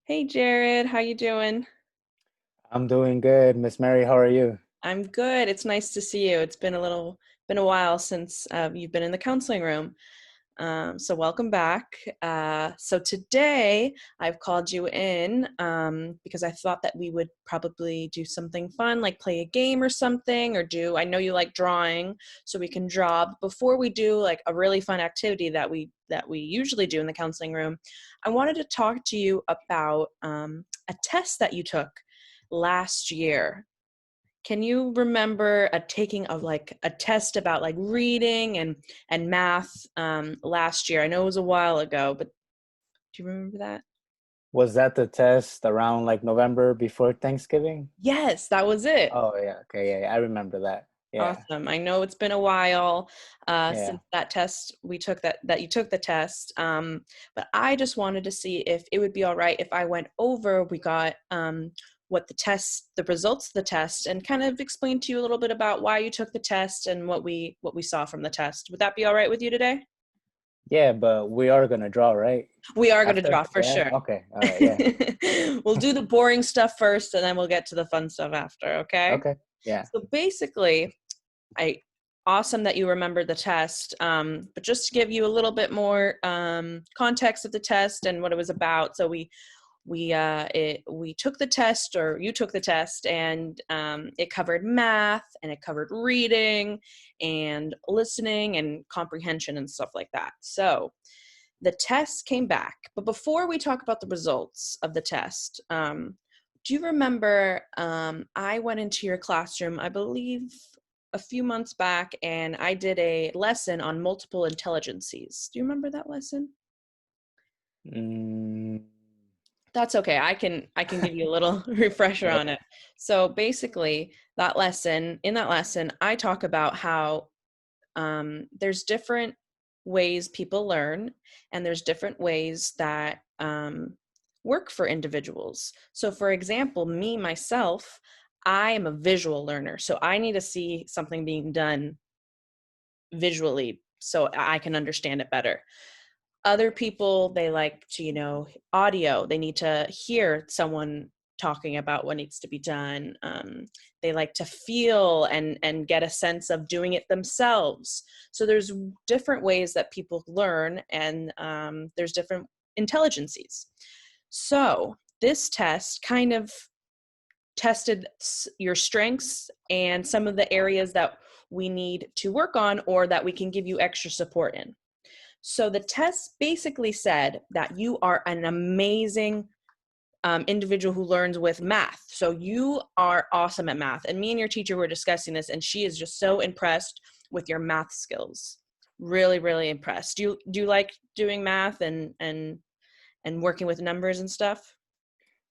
Hey Jared, how you doing? I'm doing good, Miss Mary. How are you? I'm good. It's nice to see you. It's been a while since you've been in the counseling room. So welcome back. So today I've called you in because I thought that we would probably do something fun, like play a game or something, or do. I know you like drawing, so we can draw. But before we do like a really fun activity that we usually do in the counseling room, I wanted to talk to you about a test that you took last year. Can you remember taking a test about like reading and math last year? I know it was a while ago, but do you remember that? Was that the test around like November before Thanksgiving? Yes, that was it. Oh yeah, okay, yeah, I remember that. Yeah, Awesome. I know it's been a while yeah. since that test we took that you took the test. But I just wanted to see if it would be all right if I went over. We got what the results of the test, and kind of explain to you a little bit about why you took the test and what we saw from the test. Would that be all right with you today? Yeah, but we are gonna draw, right? We are going to After? draw for Yeah, sure. okay, all right, yeah. We'll do the boring stuff first, and then we'll get to the fun stuff after. Okay. Okay, yeah. So basically, I awesome that you remembered the test. But just to give you a little bit more context of the test and what it was about. So we took the test, or you took the test, and it covered math, and it covered reading and listening and comprehension and stuff like that. So the test came back, but before we talk about the results of the test, do you remember I went into your classroom, I believe a few months back, and I did a lesson on multiple intelligences. Do you remember that lesson? Mm, That's okay. I can give you a little refresher on yeah, it. So basically, in that lesson, I talk about how there's different ways people learn, and there's different ways that work for individuals. So, for example, me myself, I am a visual learner, so I need to see something being done visually so I can understand it better. Other people, they like to, audio. They need to hear someone talking about what needs to be done. They like to feel and get a sense of doing it themselves. So there's different ways that people learn, and there's different intelligences. So this test kind of tested your strengths and some of the areas that we need to work on, or that we can give you extra support in. So the test basically said that you are an amazing individual who learns with math. So you are awesome at math. And me and your teacher were discussing this, and she is just so impressed with your math skills. Really, really impressed. Do you like doing math and working with numbers and stuff?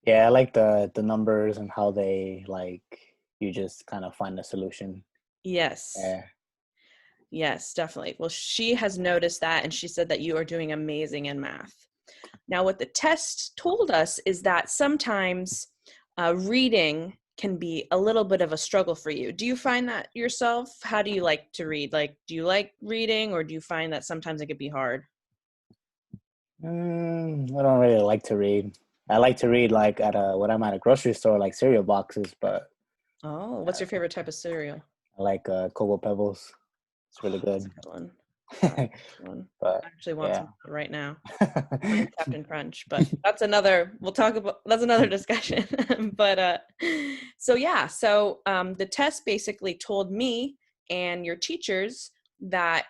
yeah. I like the numbers and how they like you just kind of find a solution. Yes. Yeah. Yes, definitely. Well, she has noticed that, and she said that you are doing amazing in math. Now, what the test told us is that sometimes reading can be a little bit of a struggle for you. Do you find that yourself? How do you like to read? Like, do you like reading, or do you find that sometimes it could be hard? I don't really like to read. I like to read like at a when I'm at a grocery store, like cereal boxes, but Oh, what's your favorite type of cereal? I like Cocoa Pebbles. It's really Oh, that's a good. good one. That's a good one. But I actually want yeah. some right now. Mine's Captain Crunch, but that's another discussion. But so yeah, so the test basically told me and your teachers that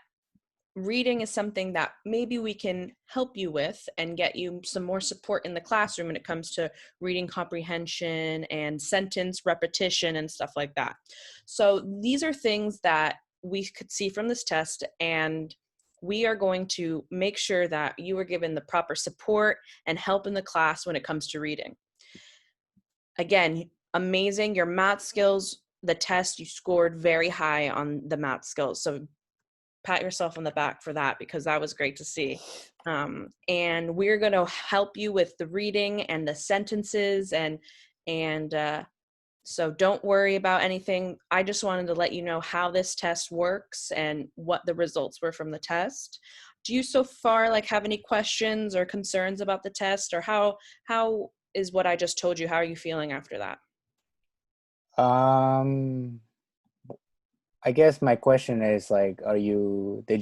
reading is something that maybe we can help you with and get you some more support in the classroom when it comes to reading comprehension and sentence repetition and stuff like that. So these are things that we could see from this test, and we are going to make sure that you are given the proper support and help in the class when it comes to reading. Again, amazing. Your math skills, the test, you scored very high on the math skills. So pat yourself on the back for that, because that was great to see. And we're going to help you with the reading and the sentences, and so don't worry about anything. I just wanted to let you know how this test works and what the results were from the test. Do you so far like have any questions or concerns about the test, or how is what I just told you, how are you feeling after that? Um, I guess my question is like, did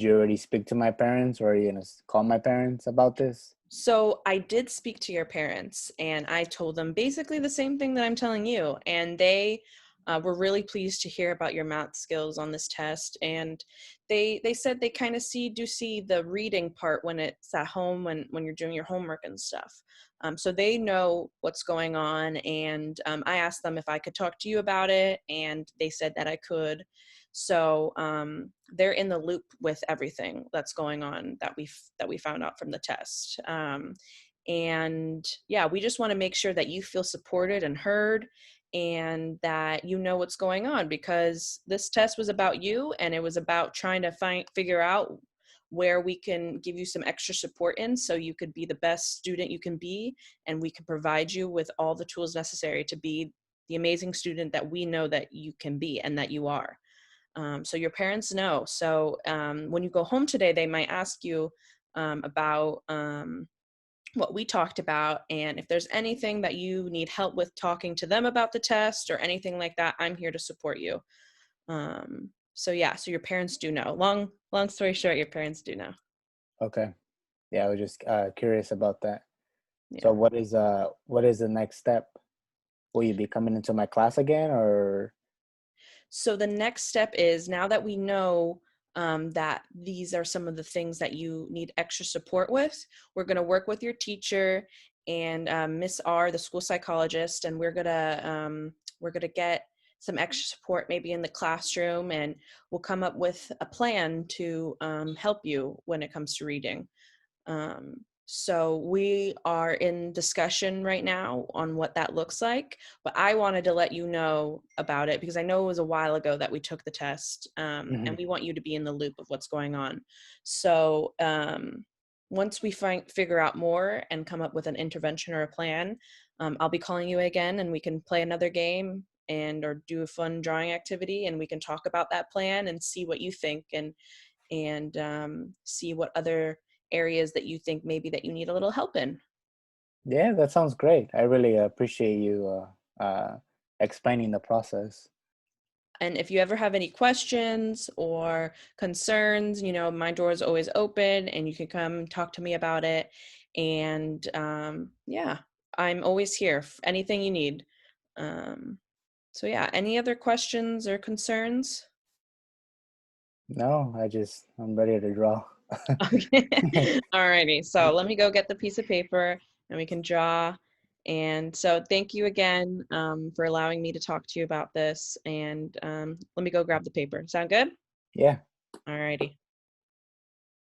you already speak to my parents or are you gonna call my parents about this? So I did speak to your parents and I told them basically the same thing that I'm telling you. And they were really pleased to hear about your math skills on this test. And they said they kind of do see the reading part when it's at home, when you're doing your homework and stuff. So they know what's going on. And I asked them if I could talk to you about it. And they said that I could. So they're in the loop with everything that's going on that we found out from the test. And yeah, we just want to make sure that you feel supported and heard, and that you know what's going on, because this test was about you, and it was about trying to figure out where we can give you some extra support in so you could be the best student you can be, and we can provide you with all the tools necessary to be the amazing student that we know that you can be and that you are. So your parents know. So when you go home today, they might ask you about what we talked about. And if there's anything that you need help with talking to them about the test or anything like that, I'm here to support you. So yeah, so your parents do know. Long story short, your parents do know. Okay. Yeah, I was just curious about that. So Yeah. what is the next step? Will you be coming into my class again or So the next step is, now that we know that these are some of the things that you need extra support with, we're going to work with your teacher and Miss R, the school psychologist, and we're gonna get some extra support maybe in the classroom, and we'll come up with a plan to help you when it comes to reading. So we are in discussion right now on what that looks like, but I wanted to let you know about it because I know it was a while ago that we took the test, and Mhm. we want you to be in the loop of what's going on. So once we figure out more and come up with an intervention or a plan, I'll be calling you again, and we can play another game and or do a fun drawing activity, and we can talk about that plan and see what you think, and see what other areas that you think maybe that you need a little help in. Yeah, that sounds great. I really appreciate you explaining the process. And if you ever have any questions or concerns, my door is always open and you can come talk to me about it. And yeah, I'm always here. Anything you need. Um, so yeah, any other questions or concerns? No, I'm ready to draw. Okay. All righty. So let me go get the piece of paper and we can draw. And so thank you again for allowing me to talk to you about this. And let me go grab the paper. Sound good? Yeah. All righty.